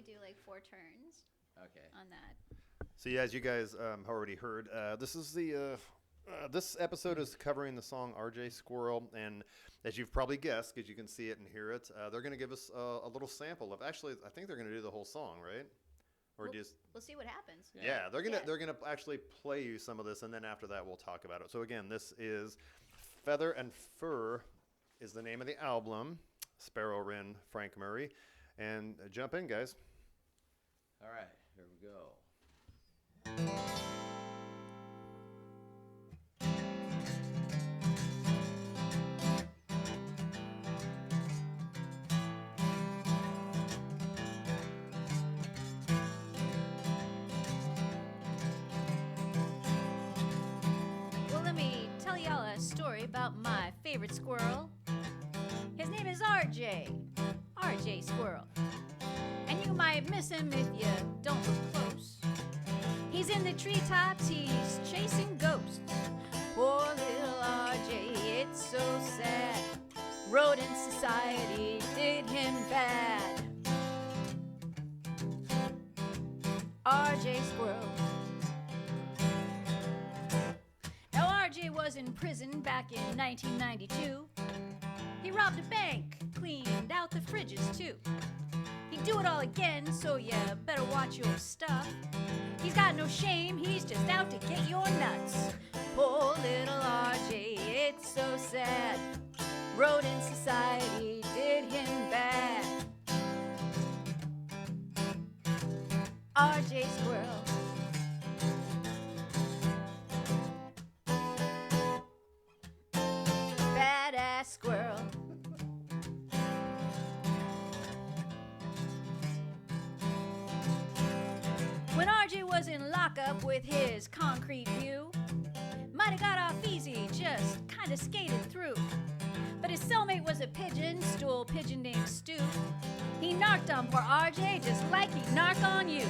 do like 4 turns Okay. on that. So yeah, as you guys already heard, this is the this episode is covering the song "RJ Squirrel," and as you've probably guessed, because you can see it and hear it, they're going to give us a little sample of. Actually, I think they're going to do the whole song, right? Or just We'll see what happens. yeah, they're gonna actually play you some of this, and then after that we'll talk about it. So again, this is "Feather and Fur" is the name of the album. Sparrow, Wren, Frank Murray, and jump in, guys. All right, here we go. Well, let me tell y'all a story about my favorite squirrel. His name is RJ. RJ Squirrel. And you might miss him if you don't look close. He's in the treetops, he's chasing ghosts. Poor little RJ, it's so sad. Rodent society did him bad. RJ Squirrel. Now RJ was in prison back in 1992. He robbed a bank, cleaned out the fridges too. He'd do it all again, so you better watch your stuff. He's got no shame, he's just out to get your nuts. Poor little RJ, it's so sad. Rodent society did him bad. RJ Squirrel. Badass squirrel. When RJ was in lockup with his concrete view, might have got off easy, just kinda skated through. But his cellmate was a pigeon, stool pigeon named Stu. He narked on poor RJ just like he'd narc on you.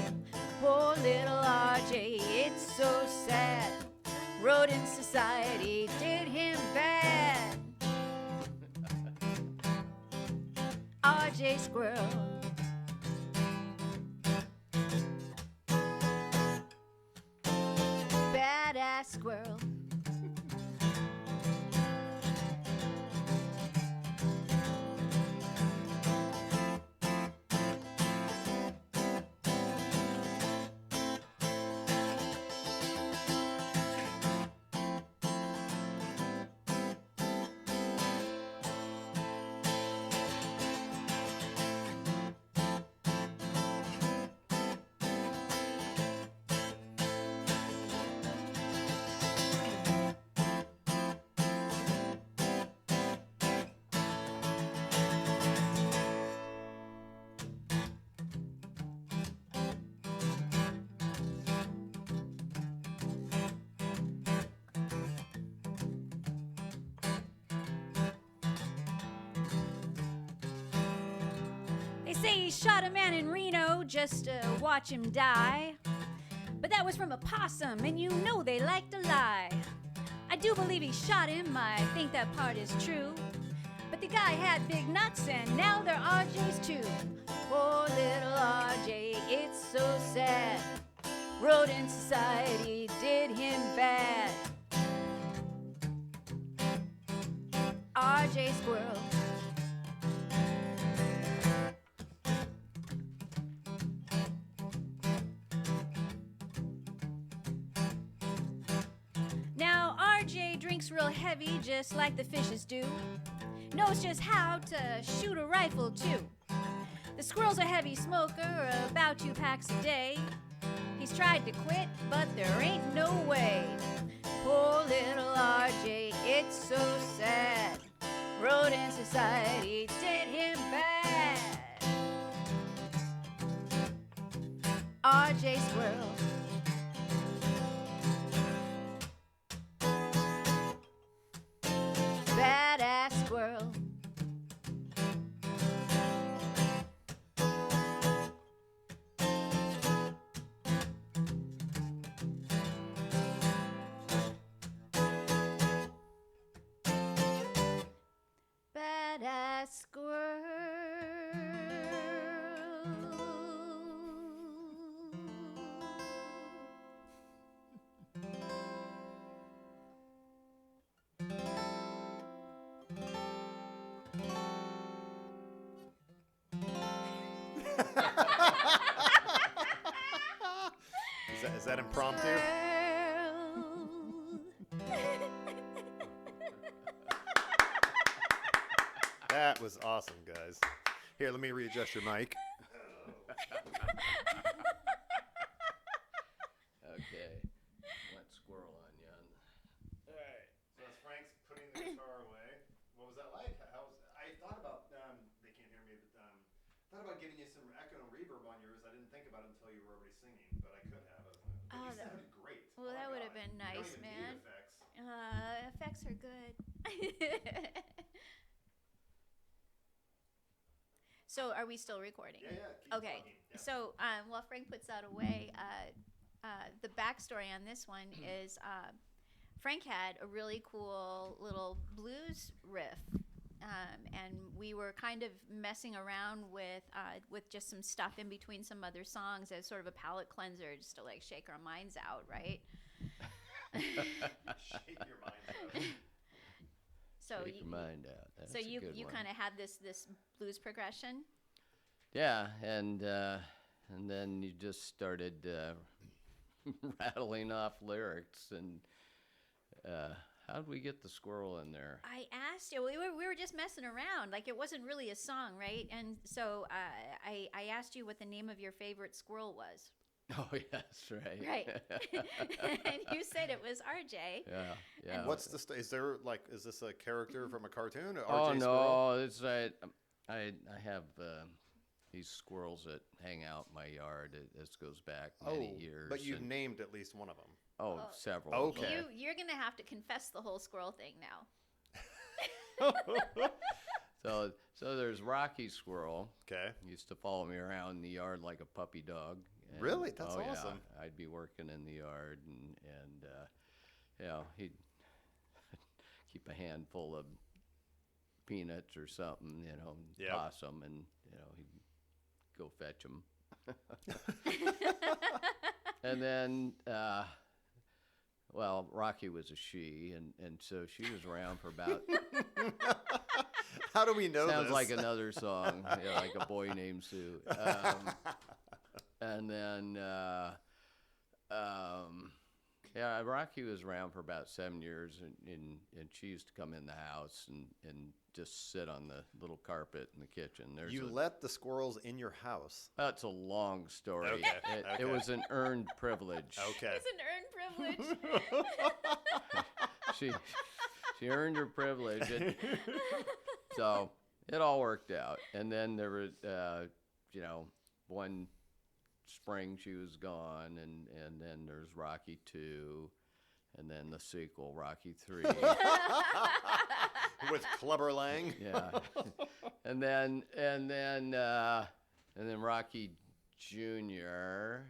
Poor little RJ, it's so sad. Rodent society did him bad. RJ Squirrel. Badass squirrel. They say he shot a man in Reno just to watch him die. But that was from a possum, and you know they like to lie. I do believe he shot him, I think that part is true. But the guy had big nuts, and now they're RJ's too. Poor little RJ, it's so sad. Rodent society did him bad. RJ Squirrel. Now RJ drinks real heavy just like the fishes do. Knows just how to shoot a rifle too. The squirrel's a heavy smoker, about 2 packs a day. He's tried to quit, but there ain't no way. Poor little RJ, it's so sad. Rodent society did him bad. RJ Squirrel. Badass squirrel. Badass squirrel. Is that impromptu? That was awesome, guys. Here, let me readjust your mic. Okay. Went squirrel on you. All right. So as Frank's putting the guitar away, what was that like? I thought about, they can't hear me, but thought about getting you some echo and reverb on yours. I didn't think about it until you were already singing, but I could have. But Oh, you sounded great. Well, Oh that my would have God. been You don't nice, even man. need effects. Effects are good. So, are we still recording? Yeah. Keep Okay. talking. Yeah. So, while Frank puts that away, the backstory on this one is Frank had a really cool little blues riff, and we were kind of messing around with just some stuff in between some other songs as sort of a palate cleanser, just to like shake our minds out, right? Shake your mind out. So Take your mind out. That's so a you good one. kind of had this blues progression. Yeah, and then you just started rattling off lyrics, and how did we get the squirrel in there? I asked you. We were just messing around. Like it wasn't really a song, right? And so I asked you what the name of your favorite squirrel was. Oh, yes, right. Right. And you said it was RJ. Yeah. And what's the is there like is this a character from a cartoon? Oh RJ no, Squirrel? it's I have these squirrels that hang out in my yard. This goes back many years. But you've and- named at least one of them. Oh, several. Okay. You're gonna have to confess the whole squirrel thing now. So there's Rocky Squirrel. Okay. He used to follow me around in the yard like a puppy dog. And, Really? That's oh, awesome. Yeah, I'd be working in the yard, and he'd keep a handful of peanuts or something, and Yep. toss them, and he'd go fetch them. And then, Rocky was a she, and so she was around for about. How do we know Sounds this? like another song, like A Boy Named Sue. And then, Rocky was around for about 7 years, and she used to come in the house and just sit on the little carpet in the kitchen. You let the squirrels in your house. That's a long story. Okay, It was an earned privilege. Okay. It's an earned privilege. She earned her privilege. So it all worked out. And then there was, one spring she was gone, and then there's Rocky 2, and then the sequel, Rocky 3. With Clubber Lang. Yeah. And then Rocky Jr.,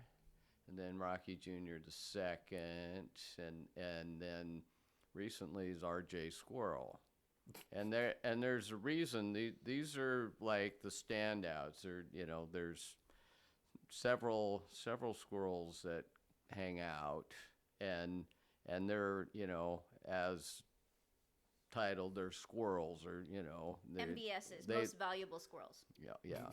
and then Rocky Jr. the second, and then recently is RJ Squirrel. And there's a reason. These are like the standouts. There's several squirrels that hang out, and they're as titled, they're squirrels, or MVS's, they- most valuable squirrels. yeah,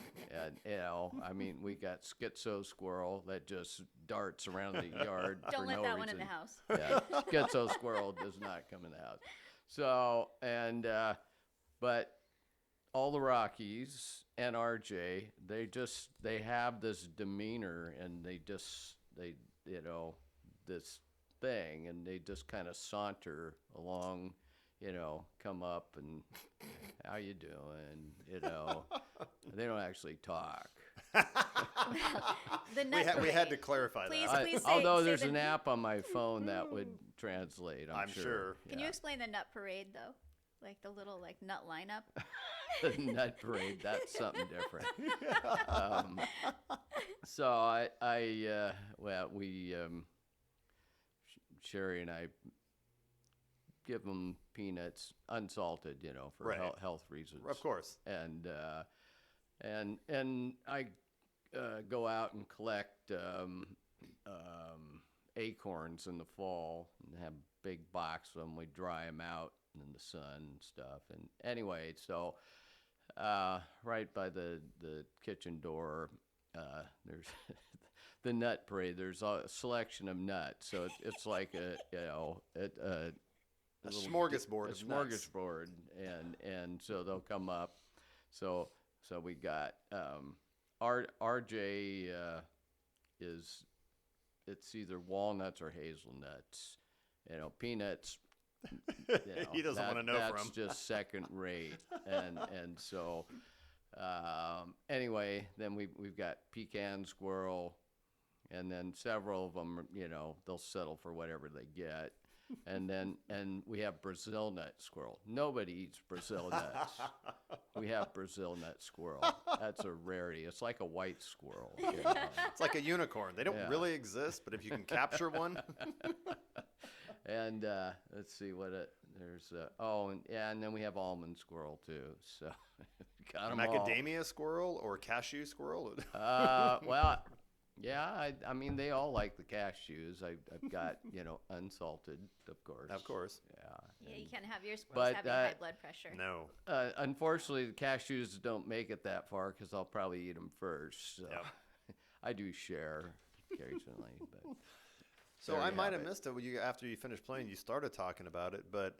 and we got Schizo Squirrel that just darts around the yard. Don't for let no that one in reason. the house. Yeah, Schizo Squirrel does not come in the house. So, but all the Rockies and RJ, they have this demeanor, and they this thing, and they just kind of saunter along, come up and how you doing, they don't actually talk. The nut We had to parade. clarify Please, that. please say- Although say there's the- an app on my phone that would translate, I'm sure. Can Yeah. you explain the nut parade though? Like the little nut lineup? The nut parade, that's something different. So Sherry and I give them peanuts, unsalted, for Right. health reasons. Of course. And I go out and collect acorns in the fall, and have a big box of them. We dry them out in the sun and stuff. And anyway, so right by the kitchen door. There's the nut parade. There's a selection of nuts, so it's like a little smorgasbord a of nuts. smorgasbord, and so they'll come up. So we got RJ is it's either walnuts or hazelnuts. Peanuts. He doesn't want to know that's from. just second rate, and so anyway, then we've got pecan squirrel, and then several of them, they'll settle for whatever they get. And we have Brazil nut squirrel. Nobody eats Brazil nuts. We have Brazil nut squirrel. That's a rarity. It's like a white squirrel. It's like a unicorn. They don't Yeah. really exist, but if you can capture one. And let's see what there's. And then we have almond squirrel too. So got 'em all. Macadamia squirrel or cashew squirrel? Well, yeah. I mean, they all like the cashews. I've got unsalted, of course. Of course. Yeah, you can't have your squirrels But, having high blood pressure. No. Unfortunately, the cashews don't make it that far because I'll probably eat them first. So Yep. I do share occasionally, but. So There I you might have have it. missed it. After you finished playing, you started talking about it, but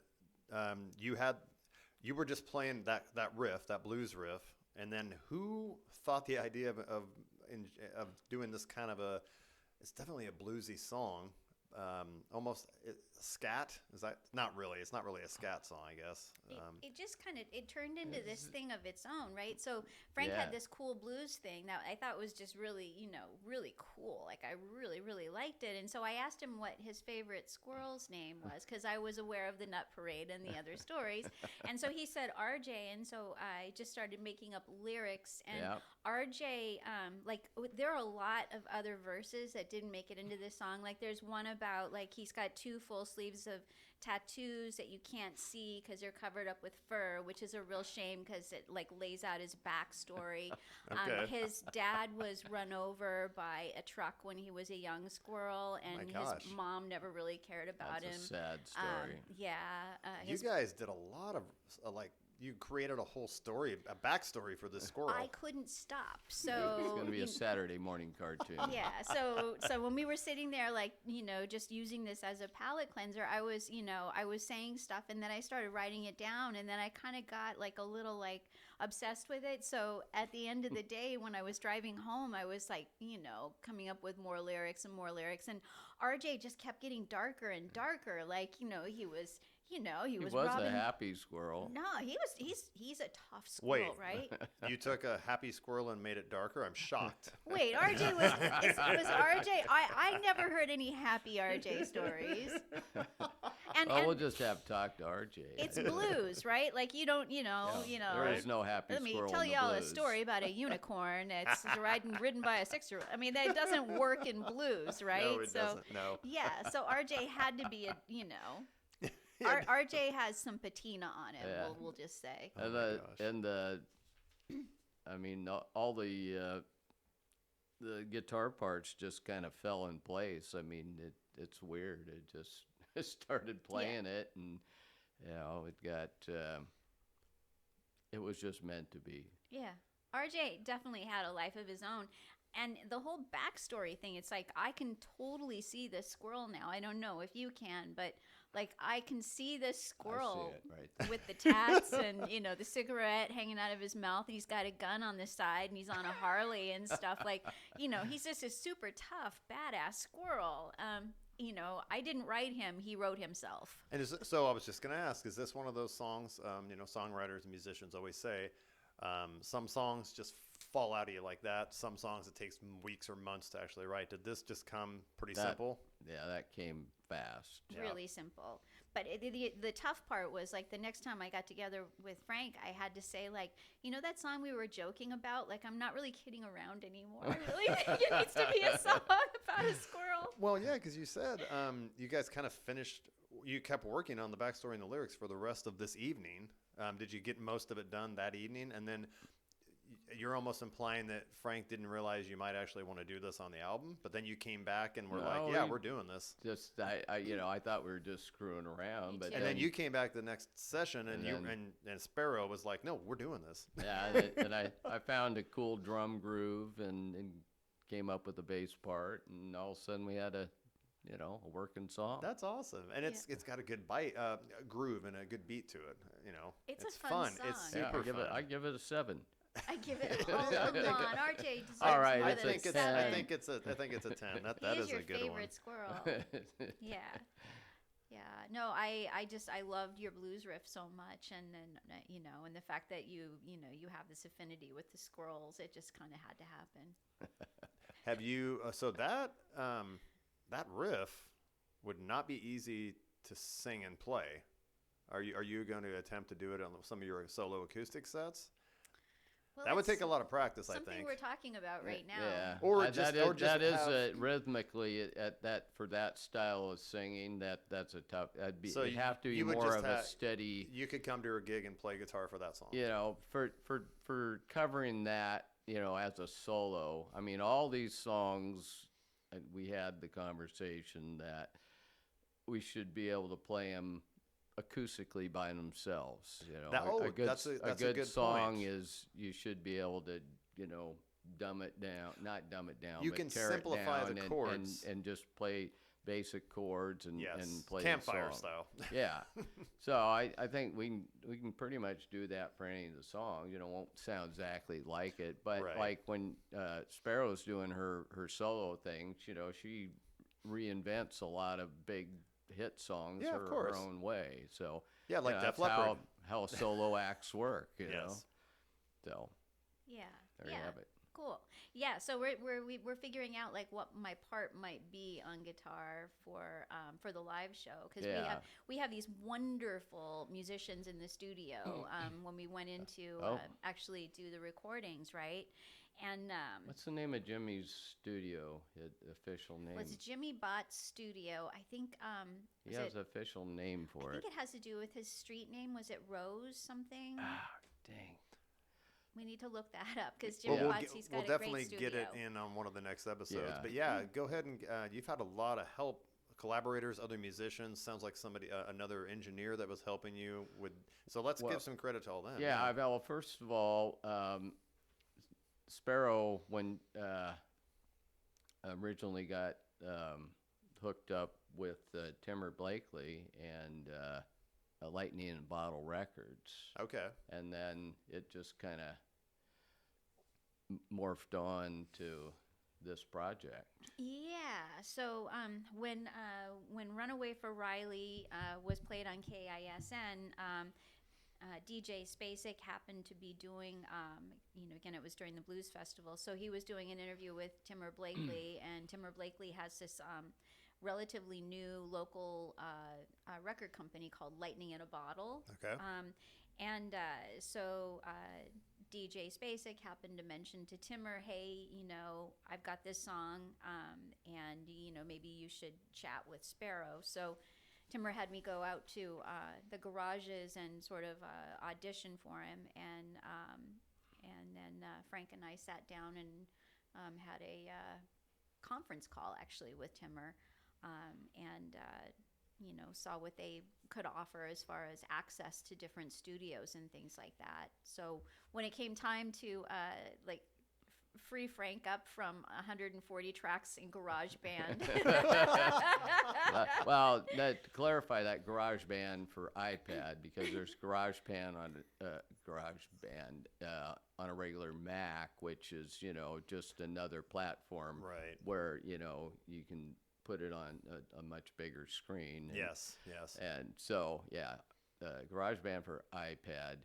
you were just playing that riff, that blues riff, and then who thought the idea of doing this kind of it's definitely a bluesy song, almost scat? Is that not really? It's not really a scat song, I guess. It just kind of turned into this thing of its own, right? So Frank Yeah. had this cool blues thing that I thought was just really, really cool. Like I really, really liked it. And so I asked him what his favorite squirrel's name was because I was aware of the Nut Parade and the other stories. And so he said RJ, and so I just started making up lyrics. And Yep. RJ, there are a lot of other verses that didn't make it into this song. Like there's one about like he's got 2 full sleeves of tattoos that you can't see because they're covered up with fur, which is a real shame because it like lays out his backstory. Okay. His dad was run over by a truck when he was a young squirrel, and My gosh. his mom never really cared about That's him. a sad story. You guys did a lot of you created a whole story, a backstory for this squirrel. I couldn't stop. It's So going to be a Saturday morning cartoon. yeah, so when we were sitting there like just using this as a palate cleanser, I was saying stuff, and then I started writing it down, and then I kind of got like a little like obsessed with it. So at the end of the day, when I was driving home, I was like coming up with more lyrics, and RJ just kept getting darker and darker. Like he was he was was robbing. a happy squirrel. No, he's a tough squirrel, right? You took a happy squirrel and made it darker? I'm shocked. Wait, RJ was RJ? I never heard any happy RJ stories. And We'll just have talk to RJ. it's blues, right? Like you don't, There is no happy Let me squirrel tell in the y'all a blues. story about a unicorn that's ridden by a 6-year-old. I mean, that doesn't work in blues, right? No, it doesn't. No. Yeah, so RJ had to be RJ has some patina on him. Yeah. We'll just say. And Oh my gosh. I mean, all the guitar parts just kind of fell in place. I mean, it's weird. It just started playing it, and it got. It was just meant to be. Yeah. RJ definitely had a life of his own. And the whole backstory thing, it's like I can totally see this squirrel now. I don't know if you can, but like I can see this squirrel I see it right there. with the tats and the cigarette hanging out of his mouth. He's got a gun on the side and he's on a Harley and stuff. Like, he's just a super tough, badass squirrel. I didn't write him; he wrote himself. And so I was just going to ask, is this one of those songs, songwriters and musicians always say, some songs just fall out of you like that. Some songs it takes weeks or months to actually write. Did this just come pretty simple? Yeah, that came fast. Yeah. Really simple. But the tough part was like the next time I got together with Frank, I had to say like, that song we were joking about, like I'm not really kidding around anymore. I really think it needs to be a song about a squirrel. Well, yeah, because you said you guys kind of finished. You kept working on the backstory and the lyrics for the rest of this evening. Did you get most of it done that evening? And then you're almost implying that Frank didn't realize you might actually want to do this on the album, but then you came back and were like, yeah, we're doing this. Just I thought we were just screwing around, but And then you came back the next session, and Sparrow was like, no, we're doing this. Yeah, and I found a cool drum groove and came up with the bass part, and all of a sudden we had a working song. That's awesome, and it's got a good groove and a good beat to it. It's a fun song. It's super fun. I give it a 7. I give it. Oh, come on, RJ deserves All right, more I than think a it's 7. I think it's a 10. That is your a good one. favorite squirrel. Yeah. Yeah. No, I loved your blues riff so much, and and the fact that you have this affinity with the squirrels, it just kind of had to happen. Have you? So that riff would not be easy to sing and play. Are you going to attempt to do it on some of your solo acoustic sets? Well, that would take a lot of practice, I think. Something we're talking about right now. Yeah, Or just rhythmically at that for that style of singing. That's a tough. So it'd have to be you would more just of a steady. You could come to a gig and play guitar for that song. For covering that, as a solo. I mean, all these songs, we had the conversation that we should be able to play them acoustically by themselves. That's a good song point. is you should be able to dumb it down, not dumb it down. You but can tear simplify it the down chords and just play basic chords and play campfire the song. style. Yeah, so I think we can pretty much do that for any of the songs. Won't sound exactly like it, but Right. like when Sparrow's doing her solo thing, she reinvents a lot of big hit songs Yeah, of course. her own way. So Yeah, like Def that's Leppard. how solo acts work. You know, Yes. so Yeah. there you have it. Cool. Yeah. So we're figuring out like what my part might be on guitar for the live show, because we have these wonderful musicians in the studio when we went in to actually do the recordings, right? And what's the name of Jimmy's studio? His official name? it's Jimmy Bott's studio. I think He has an official name for I it. think it has to do with his street name. Was it Rose something? Ah, dang. We need to look that up, because Jimmy Botts, he's got we'll a definitely great studio. get it in on one of the next episodes. Yeah. But yeah, go ahead and you've had a lot of help, collaborators, other musicians. Sounds like somebody, another engineer that was helping you with. So let's give some credit to all them. Yeah, well, first of all, Sparrow, when originally got hooked up with Timur Blakely and Lightning in a Bottle Records. Okay. And then it just kind of morphed on to this project. Yeah. So when Runaway for Riley was played on KISN, DJ Spacek happened to be doing, again, it was during the Blues Festival, so he was doing an interview with Timur Blakely, and Timur Blakely has this relatively new local record company called Lightning in a Bottle. Okay. So DJ Spacek happened to mention to Timur, hey, I've got this song, and maybe you should chat with Sparrow. So Timur had me go out to the garages and sort of audition for him, and then Frank and I sat down and had a conference call actually with Timur, and saw what they could offer as far as access to different studios and things like that. So when it came time to free Frank up from 140 tracks in GarageBand. Well, to clarify, that GarageBand for iPad, because there's GarageBand on a regular Mac, which is just another platform, Right. where you can put it on a much bigger screen. And, Yes. And so GarageBand for iPad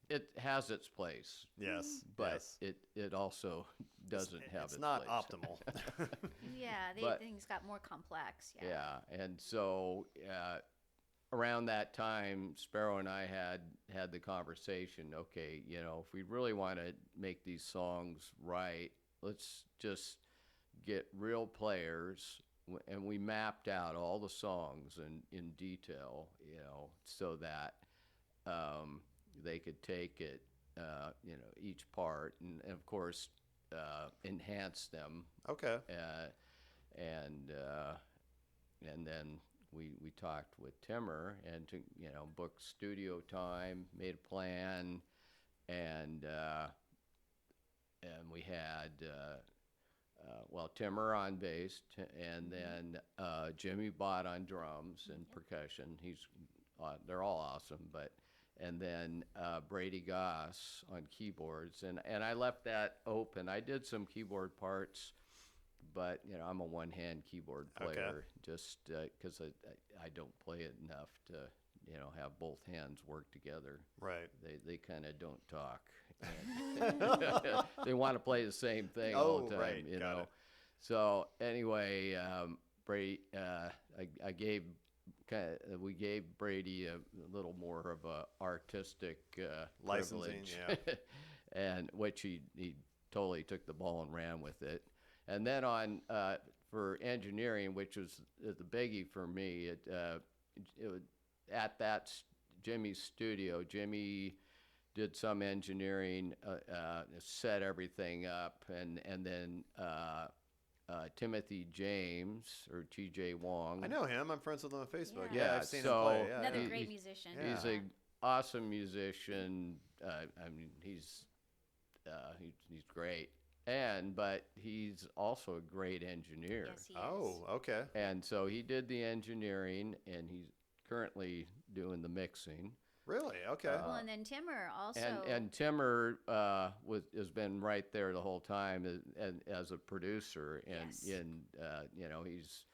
it has its place. Yes. But yes. it also doesn't have its It's not place. optimal. Yeah, things got more complex. Yeah. Yeah, and so around that time, Sparrow and I had the conversation. Okay, if we really want to make these songs right, let's just get real players, and we mapped out all the songs in detail, so that they could take it each part, and of course enhance them, Okay. and then we talked with Timmer and to book studio time, made a plan, and we had Timmer on bass, and then Jimmy Bott on drums and percussion. They're all awesome, and then Brady Goss on keyboards, and I left that open. I did some keyboard parts, but I'm a one-hand keyboard player, just because I don't play it enough to have both hands work together. Right. They kind of don't talk. And they want to play the same thing all the time. Right. Got it. So anyway, Brady, we gave Brady a little more of a artistic Licensing, privilege, and which he totally took the ball and ran with it. And then for engineering, which was the biggie for me, it was at that Jimmy's studio. Jimmy did some engineering, set everything up, and then Timothy James or T.J. Wong. I know him. I'm friends with him on Facebook. Yeah. Yeah, I've seen him play. Yeah, Another yeah. great musician. Yeah. He's an awesome musician. I mean, he's great, but he's also a great engineer. Yes, he is. Oh, okay. And so he did the engineering, and he's currently doing the mixing. Really? Okay. Well, and then Timmer also. And Timmer has been right there the whole time as a producer, and he's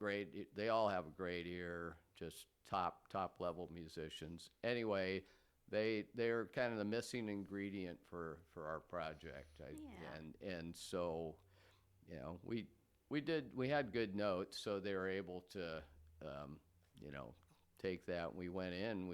great. They all have a great ear, just top level musicians. Anyway, they're kind of the missing ingredient for our project. And so we had good notes, so they were able to take that. We went in.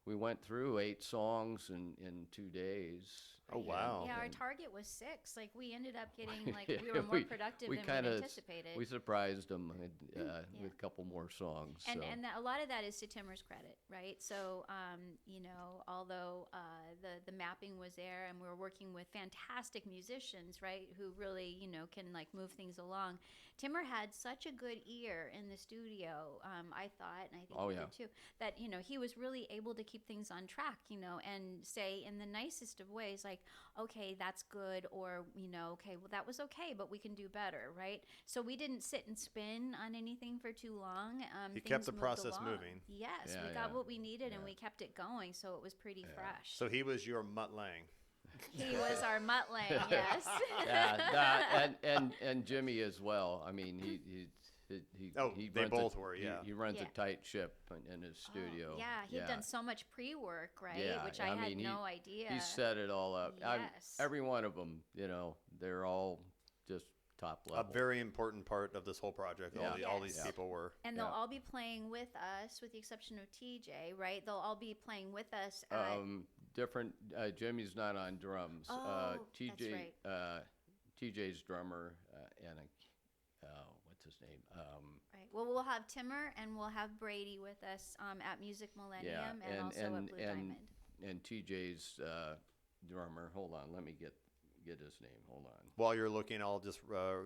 We went through 8 songs in 2 days. Oh, wow. Yeah, our target was 6. Like, we ended up getting, we were more productive than we anticipated. We surprised them with a couple more songs. And a lot of that is to Timmer's credit, right? So, although the mapping was there and we were working with fantastic musicians, right, who really, can, move things along, Timmer had such a good ear in the studio, I thought, and I think he did too, that, he was really able to keep things on track, and say in the nicest of ways, like, okay, that's good, or, okay, well, that was okay, but we can do better, right? So we didn't sit and spin on anything for too long. He kept the process along. moving. Yes, we got what we needed, and we kept it going, so it was pretty fresh. So he was your Mutt Lang. He was our Mutt Lang, yes. and Jimmy as well. I mean, he they runs both were, yeah. He runs a tight ship in his studio. He'd done so much pre-work, right? Yeah, which I had no idea. He set it all up. Yes. Every one of them, they're all just top level. A very important part of this whole project. All these people were. And they'll all be playing with us, with the exception of TJ, right? They'll all be playing with us. Different. Jimmy's not on drums. TJ, that's right. TJ's drummer, and what's his name? Right. Well, we'll have Timmer and we'll have Brady with us at Music Millennium and also at Blue Diamond. And TJ's drummer. Hold on, let me get his name. Hold on. While you're looking, I'll just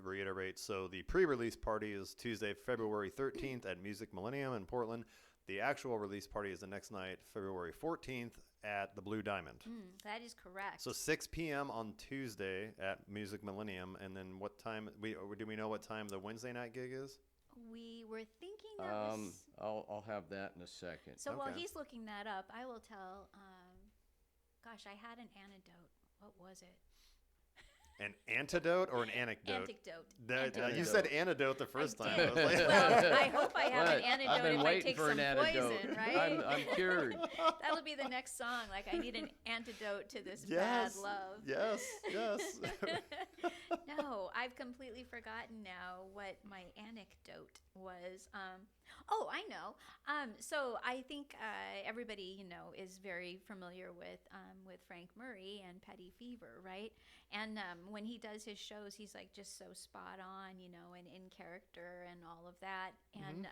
reiterate. So the pre-release party is Tuesday, February 13th at Music Millennium in Portland. The actual release party is the next night, February 14th at the Blue Diamond. That is correct. So 6 p.m. on Tuesday at Music Millennium. And then what time, do we know what time the Wednesday night gig is? We were thinking that was... I'll have that in a second. So while he's looking that up, I will tell, gosh, I had an anecdote. What was it? An antidote or an anecdote? Anecdote. You said antidote the first time. I I was like, well, I hope I have an antidote I've been if I waiting take for some an antidote. poison, right? I'm cured. That'll be the next song. Like, I need an antidote to this bad love. Yes. No, I've completely forgotten now what my anecdote was. Oh, I know. So I think everybody, is very familiar with Frank Murray and Petty Fever, right? And when he does his shows, he's like just so spot on, and in character and all of that. And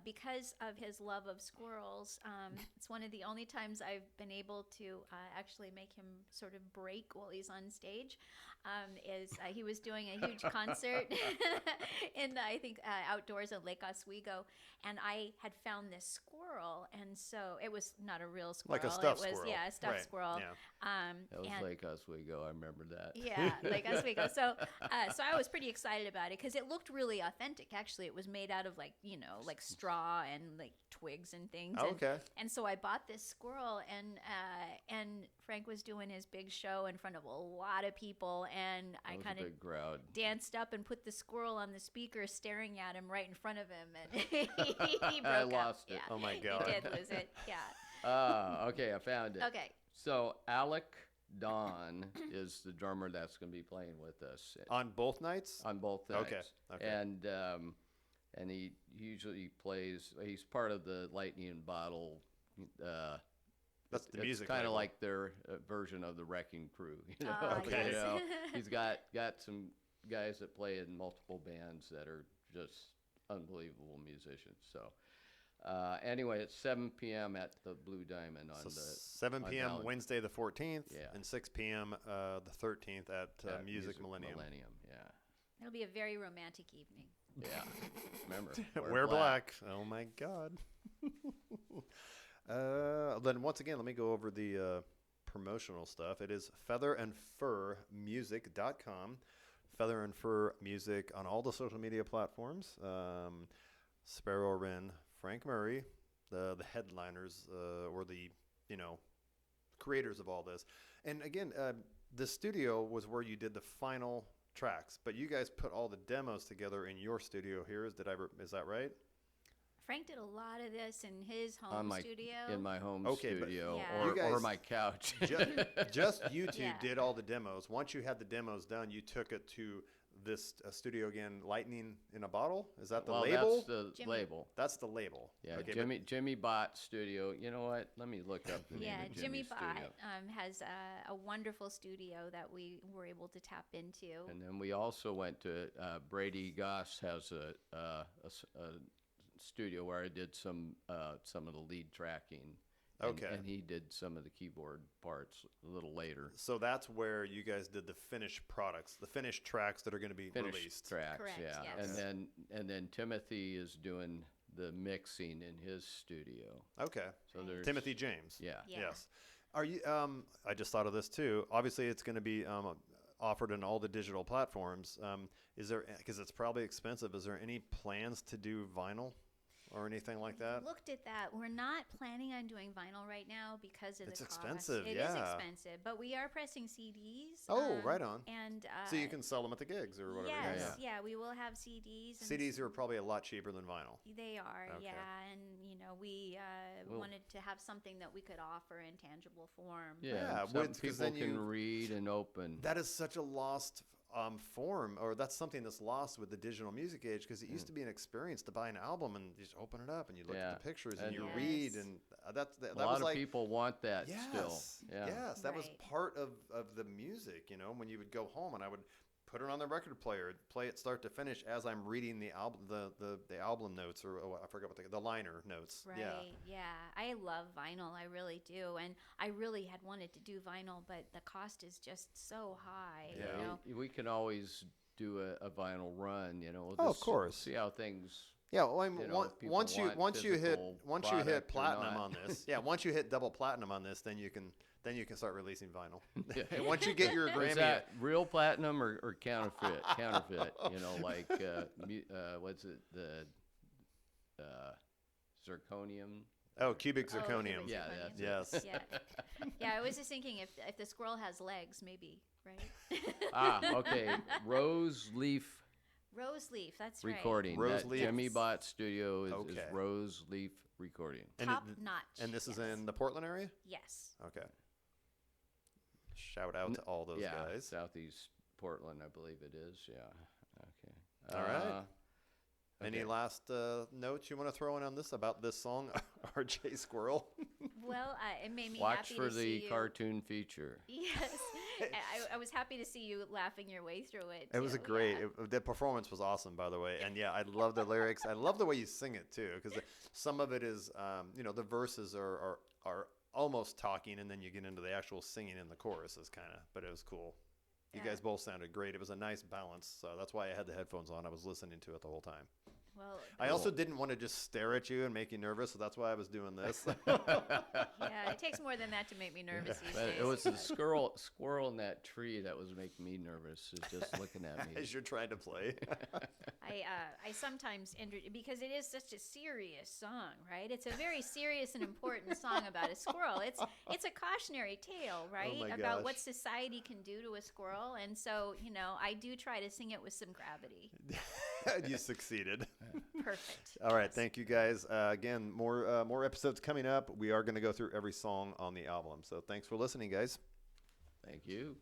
because of his love of squirrels, it's one of the only times I've been able to actually make him sort of break while he's on stage. He was doing a huge concert in, I think, outdoors at Lake Oswego, and I had found this squirrel, and so it was not a real squirrel. Like a stuffed it was, squirrel. Yeah, a stuffed Right. squirrel. Yeah. That was and- Lake Oswego. I remember that. Yeah, Lake Oswego. So I was pretty excited about it because it looked really authentic. Actually, it was made out of like straw and like twigs and things. Oh, and, okay. And so I bought this squirrel, and Frank was doing his big show in front of a lot of people, and That I was kind a of big crowd. danced up and put the squirrel on the speaker, staring at him right in front of him, and he broke I up. lost it. Yeah, Oh my God. he did lose it. Yeah. Okay, I found it. Okay. So Alec Don is the drummer that's going to be playing with us On both nights? on both nights. Okay. And he usually plays. He's part of the Lightning and Bottle. That's the music It's kind of label. like their version of the Wrecking Crew. You know? Ah, Okay. You yes. know, he's got some guys that play in multiple bands that are just unbelievable musicians. So. Anyway, it's 7 p.m. at the Blue Diamond on So the 7 on p.m. Valley. Wednesday the 14th, Yeah. and 6 p.m. The 13th at at Music Millennium. Yeah, It'll be a very romantic evening. yeah. Remember, Wear black. Oh my God. Then once again, let me go over the promotional stuff. It is featherandfurmusic.com. Feather and Fur Music on all the social media platforms. Sparrow, Wren, Frank Murray, the headliners or the creators of all this. And again, the studio was where you did the final tracks, but you guys put all the demos together in your studio here. Is that right? Frank did a lot of this in his home studio. in my home Okay, but studio, Yeah. You or guys- my couch. Just you two Yeah. did all the demos. Once you had the demos done, you took it to this studio again, Lightning in a Bottle. Is that the Well, label? that's the Jimmy. label. That's the label. Yeah, Okay, but- Jimmy Bott Studio. You know what? Let me look up the name Yeah, of Jimmy Jimmy's Bott studio. has a wonderful studio that we were able to tap into. And then we also went to Brady Goss has a studio where I did some of the lead tracking. And, Okay. And he did some of the keyboard parts a little later. So that's where you guys did the finished products, the finished tracks that are going to be Finished released. tracks, Correct, yeah. yes. And then Timothy is doing the mixing in his studio. Okay. So there's Timothy James. Yeah. Yeah. Yes. Are you? I just thought of this too. Obviously, it's going to be offered in all the digital platforms. Is there? Because it's probably expensive. Is there any plans to do vinyl or anything like that? Looked at that. We're not planning on doing vinyl right now because of It's the cost. expensive, It is yeah. expensive, but we are pressing CDs. Oh, right on. And So you can sell them at the gigs or whatever. yes, Yeah, yeah, we will have CDs. And CDs are probably a lot cheaper than vinyl. They are, Okay. yeah, and we Well- wanted to have something that we could offer in tangible form. Yeah, Yeah, something with- 'cause people then can you- read and open. That is such a lost form, or that's something that's lost with the digital music age, because it used to be an experience to buy an album and you just open it up and you look Yeah. at the pictures and And- you Yes. read, and that a lot was of like people want that yes, still. Yeah. yes, that was Right. part of the music. When you would go home and I would put it on the record player, play it start to finish as I'm reading the album, the album notes, or I forgot what the liner notes. Right. Yeah. Yeah. I love vinyl. I really do. And I really had wanted to do vinyl, but the cost is just so high. Yeah. You know? We can always do a vinyl run. We'll Oh, of just course. see how things. Yeah, well, I mean, You know, people once you want hit physical product or platinum not. on this, yeah, once you hit double platinum on this, then you can start releasing vinyl. Yeah. And once you get your Is Grammy, that real platinum or counterfeit? Counterfeit. Like what's it? The zirconium. cubic Oh, zirconium. cubic Yeah, zirconium. that's Yes. Yeah. I was just thinking if the squirrel has legs, maybe, right? Okay. Rose Leaf Rose leaf, that's Recording. Rose That Leaf. Jimmy Yes. Bott Studio is Okay. Rose Leaf Recording. right. And Top it- notch. And this is yes. in the Portland area? Yes. Okay. Shout out to all those yeah, guys. Southeast Portland, I believe it is. Yeah. Okay. All right. Any okay. last notes you want to throw in on this about this song, RJ Squirrel? Well, it made me Watch happy for to the see you. cartoon feature. Yes, I was happy to see you laughing your way through it. It was too, great. yeah. The performance was awesome, by the way. And yeah, I love the lyrics. I love the way you sing it too, because some of it is, the verses are almost talking, and then you get into the actual singing in the choruses, kind of. But it was cool. You Yeah. guys both sounded great. It was a nice balance. So that's why I had the headphones on. I was listening to it the whole time. Well, I also didn't want to just stare at you and make you nervous, so that's why I was doing this. yeah, it takes more than that to make me nervous these But days. it was the squirrel in that tree that was making me nervous, just looking at me. As you're trying to play. I sometimes because it is such a serious song, right? It's a very serious and important song about a squirrel. It's a cautionary tale, right? my About gosh. what society can do to a squirrel, and so I do try to sing it with some gravity. You succeeded. Perfect. All right, Yes. thank you guys. Again, more episodes coming up. We are going to go through every song on the album. So thanks for listening, guys. Thank you.